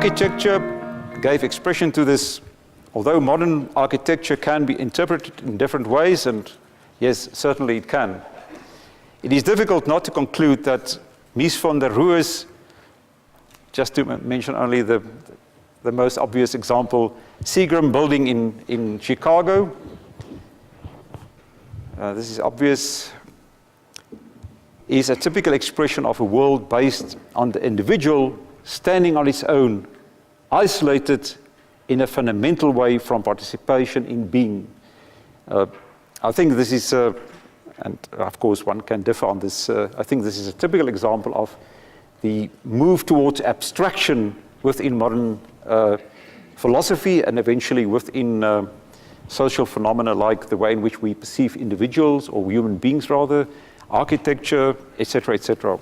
architecture gave expression to this, although modern architecture can be interpreted in different ways, and yes, certainly it can. It is difficult not to conclude that Mies van der Rohe's, just to mention only the most obvious example, Seagram building in Chicago. This is obvious, is a typical expression of a world based on the individual standing on its own, isolated in a fundamental way from participation in being. I think this is, and of course one can differ on this, I think this is a typical example of the move towards abstraction within modern philosophy and eventually within social phenomena like the way in which we perceive individuals or human beings rather, architecture, etc., etc.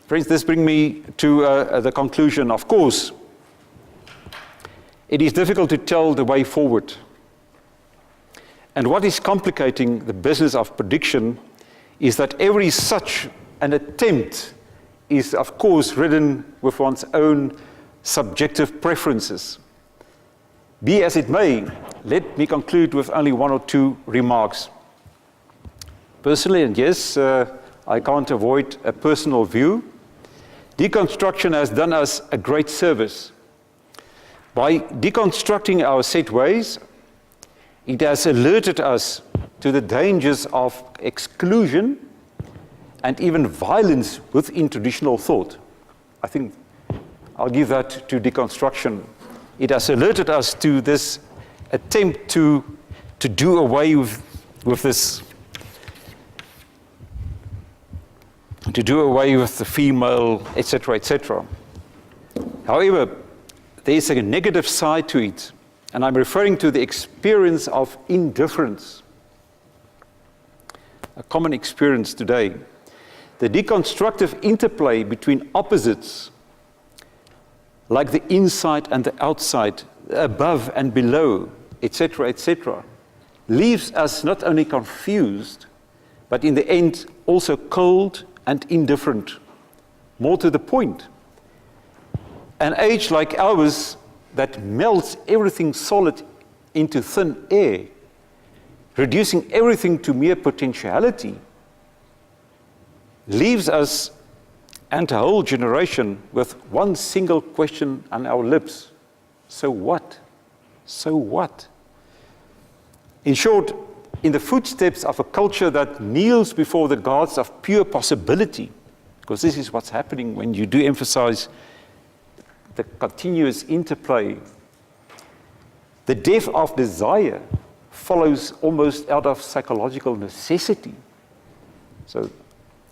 Friends, this brings me to the conclusion. Of course, it is difficult to tell the way forward. And what is complicating the business of prediction is that every such an attempt is, of course, ridden with one's own subjective preferences. Be as it may, let me conclude with only one or two remarks. Personally, and yes, I can't avoid a personal view, deconstruction has done us a great service. By deconstructing our set ways, it has alerted us to the dangers of exclusion and even violence within traditional thought. I think I'll give that to deconstruction. It has alerted us to this attempt to do away with this, to do away with the female, etc., etc. However, there is a negative side to it, and I'm referring to the experience of indifference, a common experience today. The deconstructive interplay between opposites, like the inside and the outside, above and below, etc., etc., leaves us not only confused, but in the end also cold and indifferent. More to the point, an age like ours that melts everything solid into thin air, reducing everything to mere potentiality, leaves us and a whole generation with one single question on our lips. So what? So what? In short, in the footsteps of a culture that kneels before the gods of pure possibility, because this is what's happening when you do emphasize the continuous interplay, the death of desire follows almost out of psychological necessity. So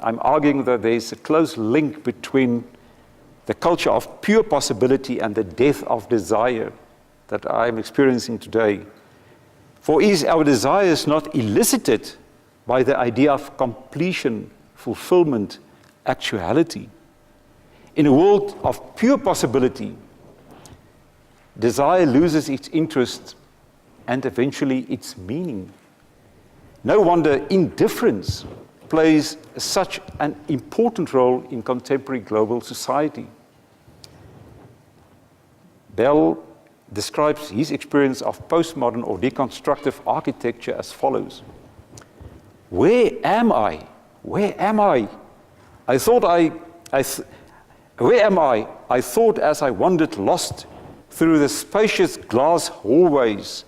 I'm arguing that there's a close link between the culture of pure possibility and the death of desire that I'm experiencing today. For is our desires not elicited by the idea of completion, fulfillment, actuality? In a world of pure possibility, desire loses its interest and eventually its meaning. No wonder indifference plays such an important role in contemporary global society. Bell describes his experience of postmodern or deconstructive architecture as follows. Where am I? Where am I? Where am I? I thought as I wandered lost through the spacious glass hallways,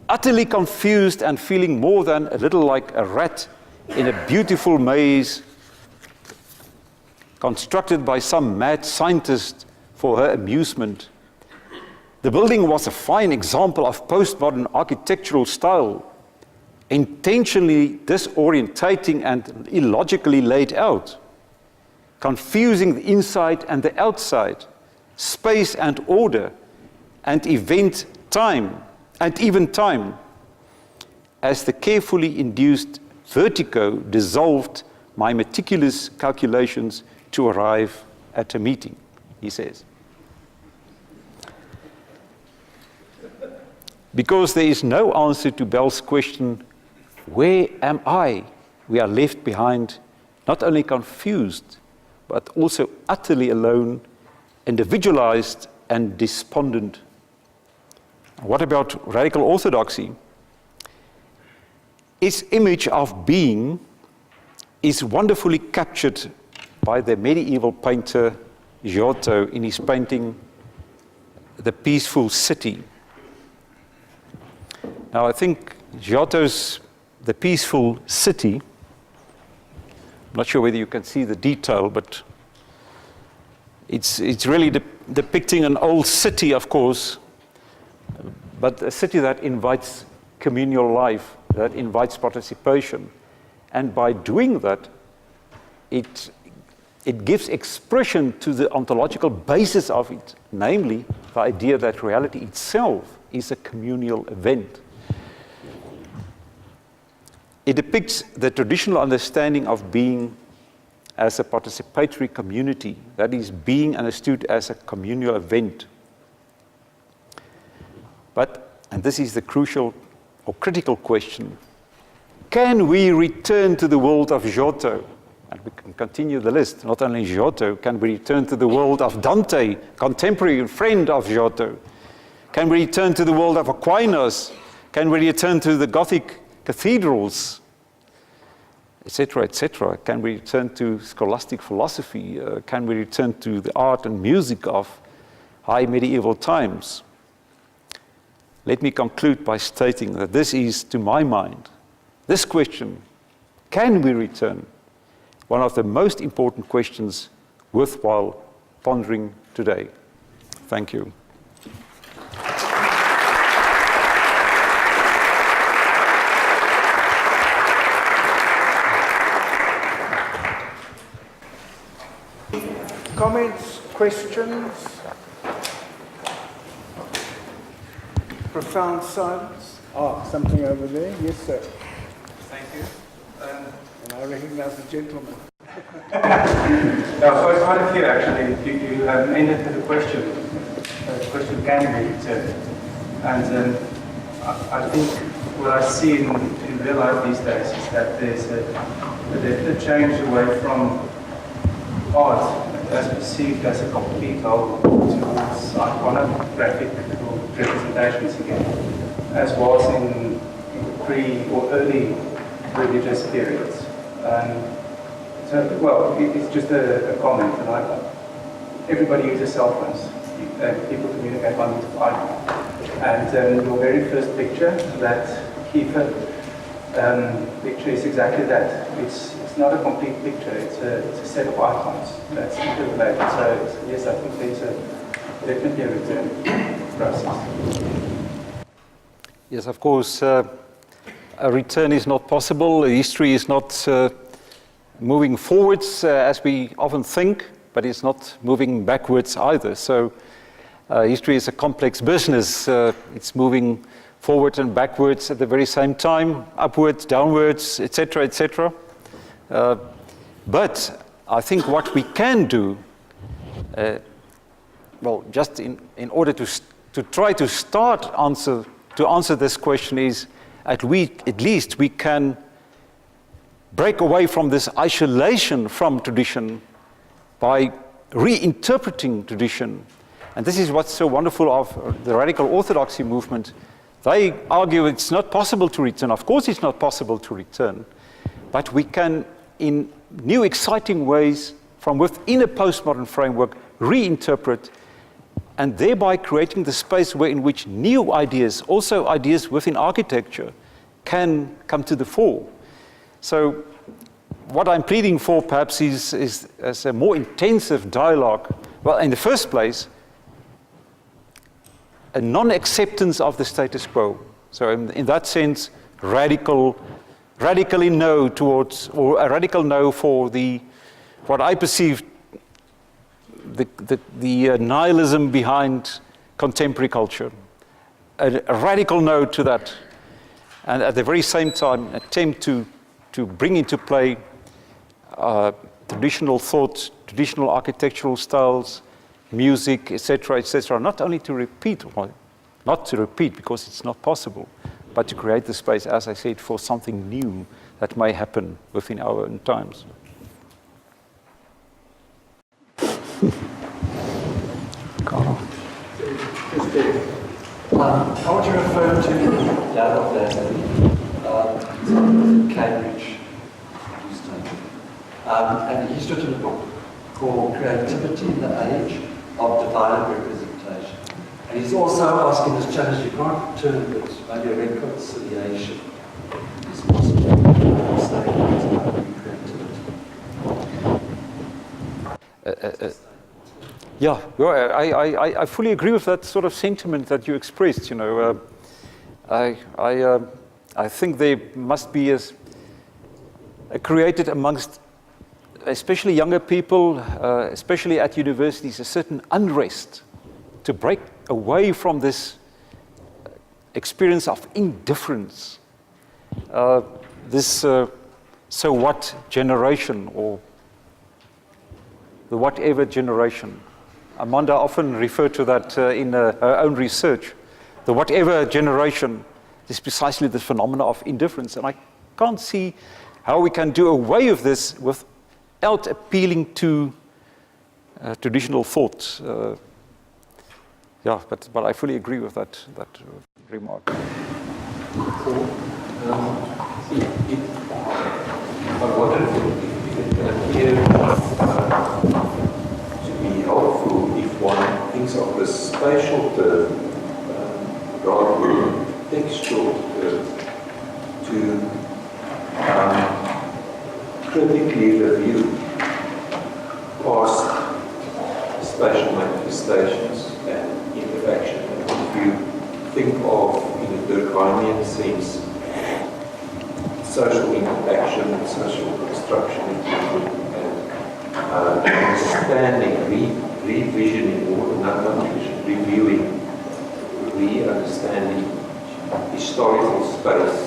utterly confused and feeling more than a little like a rat in a beautiful maze constructed by some mad scientist for her amusement. The building was a fine example of postmodern architectural style, intentionally disorientating and illogically laid out, confusing the inside and the outside, space and order, and event time, and even time, as the carefully induced vertigo dissolved my meticulous calculations to arrive at a meeting, he says. Because there is no answer to Bell's question, where am I? We are left behind, not only confused, but also utterly alone individualized and despondent. What about radical orthodoxy? Its image of being is wonderfully captured by the medieval painter Giotto in his painting, The Peaceful City. Now, I think Giotto's The Peaceful City, I'm not sure whether you can see the detail, but it's really depicting an old city, of course, but a city that invites communal life, that invites participation. And by doing that, it gives expression to the ontological basis of it, namely the idea that reality itself is a communal event. It depicts the traditional understanding of being as a participatory community, that is, being understood as a communal event. But, and this is the crucial or critical question, can we return to the world of Giotto? And we can continue the list. Not only Giotto, can we return to the world of Dante, contemporary and friend of Giotto? Can we return to the world of Aquinas? Can we return to the Gothic cathedrals, etc., etc.? Can we return to scholastic philosophy? Can we return to the art and music of high medieval times? Let me conclude by stating that this is, to my mind, this question, can we return, one of the most important questions worthwhile pondering today. Thank you. Comments, questions? Profound silence. Ah, something over there. Yes, sir. Thank you. And I recognize the gentleman. So it's quite clear, actually. You ended with a question. The question can be returned. And I think what I see in real life these days is that there's a change away from art as perceived as a complete whole towards iconographic representations again, as was in pre or early religious periods. So, well, it's just a comment, and everybody uses cell phones. People communicate on the iPhone. And your very first picture, that Kiefer picture, is exactly that. It's not a complete picture, it's a set of icons that's interrelated. So, yes, I think there's definitely a return process. Yes, of course, a return is not possible. History is not moving forwards as we often think, but it's not moving backwards either. So history is a complex business. It's moving forward and backwards at the very same time, upwards, downwards, etc., etc. But I think what we can do, well, just in order to try to start to answer this question is, at least we can break away from this isolation from tradition by reinterpreting tradition. And this is what's so wonderful of the radical orthodoxy movement. They argue it's not possible to return. Of course it's not possible to return, but we can, in new exciting ways, from within a postmodern framework, reinterpret, and thereby creating the space where in which new ideas, also ideas within architecture, can come to the fore. So what I'm pleading for perhaps is a more intensive dialogue. Well, in the first place, a non-acceptance of the status quo. So in that sense, radically no towards, or a radical no for what I perceive the nihilism behind contemporary culture. A radical no to that. And at the very same time, attempt to bring into play traditional thought, traditional architectural styles, music, etc., etc., not only to repeat, well, not to repeat because it's not possible, but to create the space, as I said, for something new that may happen within our own times. I want to refer to Cambridge, and he's written a book called Creativity in the Age of Divided Representation. And he's also asking this challenge, you can't turn it, maybe a reconciliation is possible. Yeah, well, I fully agree with that sort of sentiment that you expressed. You know, I think there must be created amongst, especially younger people, especially at universities, a certain unrest to break away from this experience of indifference. This so what generation, or the whatever generation. Amanda often referred to that in her own research. The whatever generation is precisely the phenomena of indifference. And I can't see how we can do away with this without appealing to traditional thought. Yeah, but I fully agree with that remark. I wonder if it can appear to be helpful if one thinks of the spatial term rather than textual term to critically review past spatial manifestations and interaction. And if you think of, in a Durkheimian sense, social interaction and social construction and understanding, revisioning, or not revision, reviewing, re-understanding historical space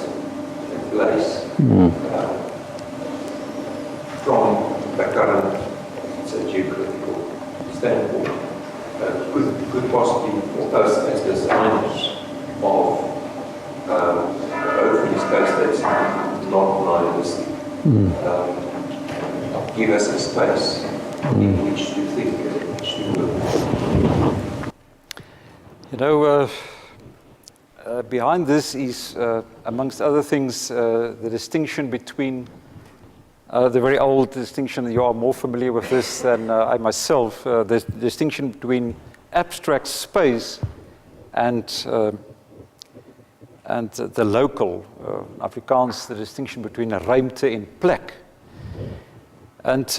and place from the current, say, geocritical standpoint, could possibly, us as designers of open space that's non-nihilistic, give us a space in which to think and in which to work. You know, behind this is, amongst other things, the distinction between the very old distinction, you are more familiar with this than I myself, the distinction between abstract space and the local, Afrikaans, the distinction between a ruimte en plek. And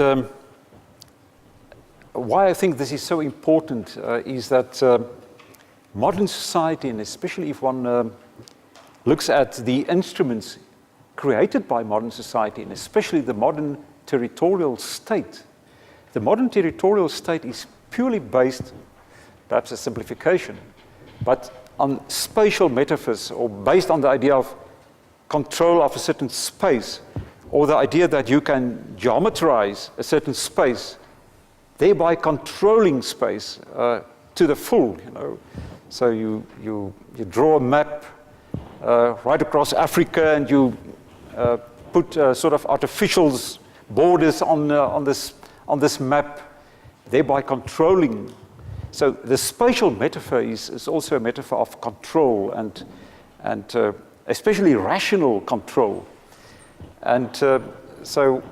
why I think this is so important is that modern society, and especially if one looks at the instruments created by modern society, and especially the modern territorial state, the modern territorial state is purely based, perhaps a simplification, but on spatial metaphors, or based on the idea of control of a certain space, or the idea that you can geometrize a certain space, thereby controlling space to the full. You know, so you draw a map right across Africa, and you put sort of artificial borders on this map, thereby controlling. So the spatial metaphor is also a metaphor of control and especially rational control. And so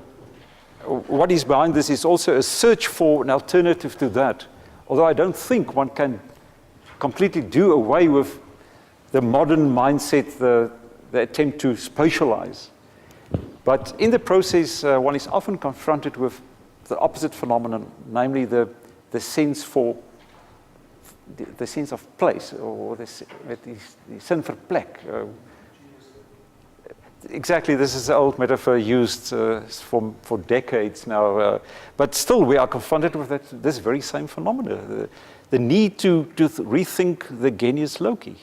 what is behind this is also a search for an alternative to that. Although I don't think one can completely do away with the modern mindset, the attempt to spatialize. But in the process, one is often confronted with the opposite phenomenon, namely the sense for the sense of place, or the sin vir plek. Exactly, this is an old metaphor used for decades now, but still we are confronted with this very same phenomena, the need to rethink the genius loci.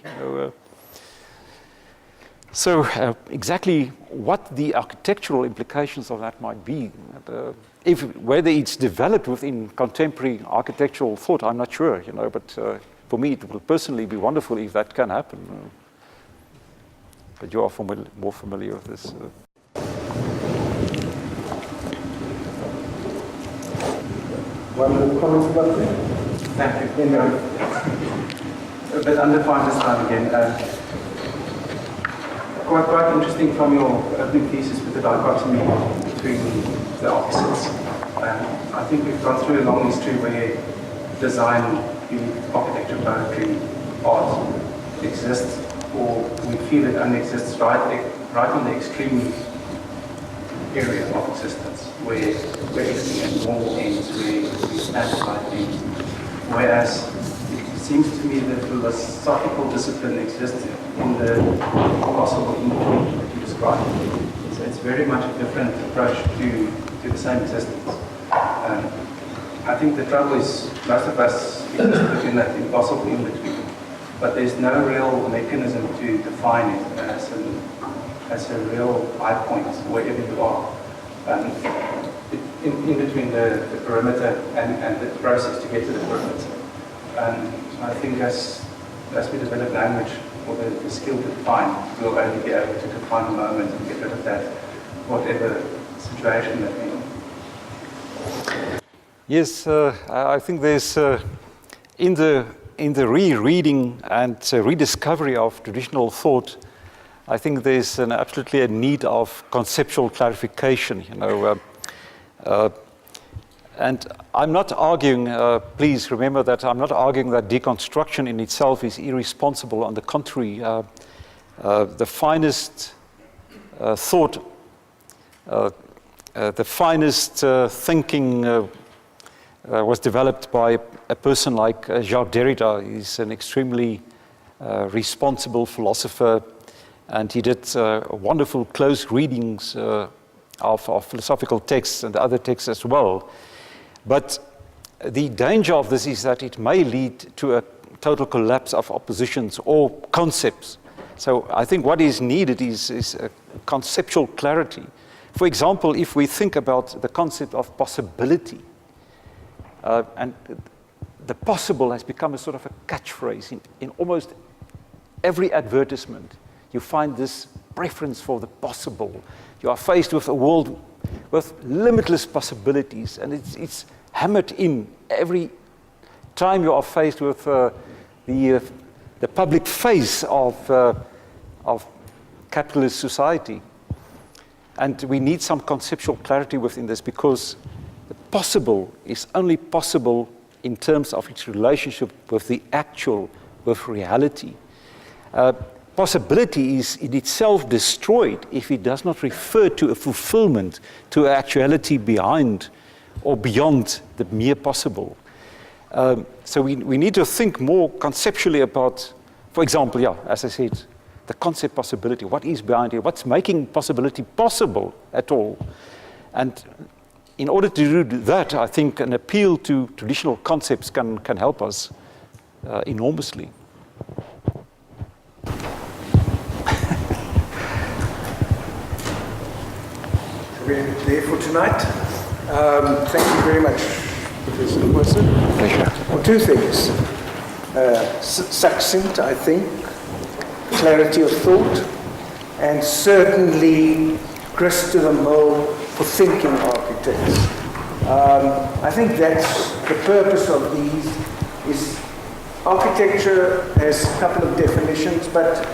So exactly what the architectural implications of that might be, whether it's developed within contemporary architectural thought, I'm not sure, you know, but for me it will personally be wonderful if that can happen. But you are more familiar with this. One more comment about that? Thank you. You know. A bit undefined this time again. Quite interesting from your opening thesis with the dichotomy between the opposites. I think we've gone through a long history where design, architecture, poetry, art exists, or we feel it only exists right on the extreme area of existence, where we're existing at normal ends, where we standardize things. Whereas it seems to me that philosophical discipline exists in the possible in-between that you described. So it's very much a different approach to the same existence. I think the trouble is most of us exist in that impossible in-between, but there's no real mechanism to define it as a real high point wherever you are. In between the perimeter and the process to get to the perimeter. So I think as we develop language, or the skill to define, we'll only be able to define the moment and get rid of that, whatever situation that we're in. Yes, I think there's in the rereading and rediscovery of traditional thought, I think there's absolutely a need of conceptual clarification. And I'm not arguing. Please remember that I'm not arguing that deconstruction in itself is irresponsible. On the contrary, the finest thought, the finest thinking. Was developed by a person like Jacques Derrida. He's an extremely responsible philosopher, and he did wonderful close readings of philosophical texts and other texts as well. But the danger of this is that it may lead to a total collapse of oppositions or concepts. So I think what is needed is a conceptual clarity. For example, if we think about the concept of possibility, and the possible has become a sort of a catchphrase in almost every advertisement. You find this preference for the possible. You are faced with a world with limitless possibilities, and it's hammered in every time you are faced with the public face of capitalist society. And we need some conceptual clarity within this, because the possible is only possible in terms of its relationship with the actual, with reality. Possibility is in itself destroyed if it does not refer to a fulfillment, to actuality behind or beyond the mere possible. So we need to think more conceptually about, for example, as I said, the concept possibility. What is behind it? What's making possibility possible at all? And in order to do that, I think an appeal to traditional concepts can help us enormously. We're there for tonight. Thank you very much, Professor Goosen. Pleasure. Well, two things. Succinct, I think, clarity of thought, and certainly grist to the mill for thinking architects. I think that's the purpose of these. Is architecture has a couple of definitions, but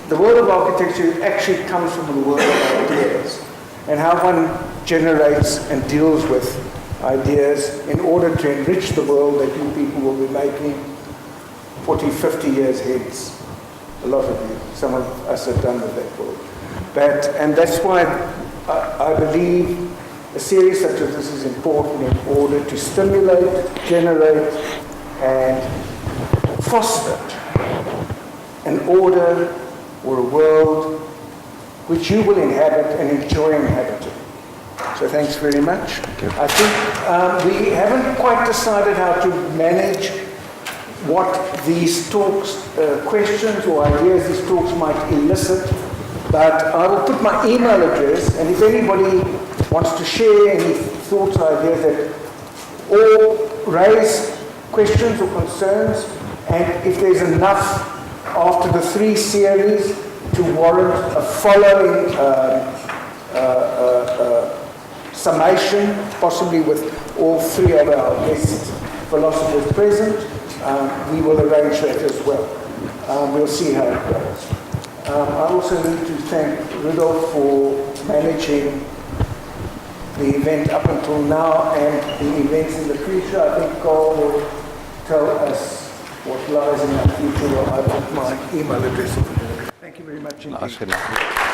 the world of architecture actually comes from the world of ideas, and how one generates and deals with ideas in order to enrich the world that you people will be making 40, 50 years hence. A lot of you, some of us are done with that world. And that's why I believe a series such as this is important in order to stimulate, generate, and foster an order or a world which you will inhabit and enjoy inhabiting. So thanks very much. I think we haven't quite decided how to manage what these talks, questions or ideas these talks might elicit, but I will put my email address, and if anybody wants to share any thoughts or ideas that, or raise questions or concerns, and if there's enough after the 3 series to warrant a following summation, possibly with all 3 of our guests philosophers present, we will arrange that as well. We'll see how it goes. I also need to thank Rudolph for managing the event up until now and the events in the future. I think Carl will tell us what lies in our future. I put my email address. Thank you very much indeed.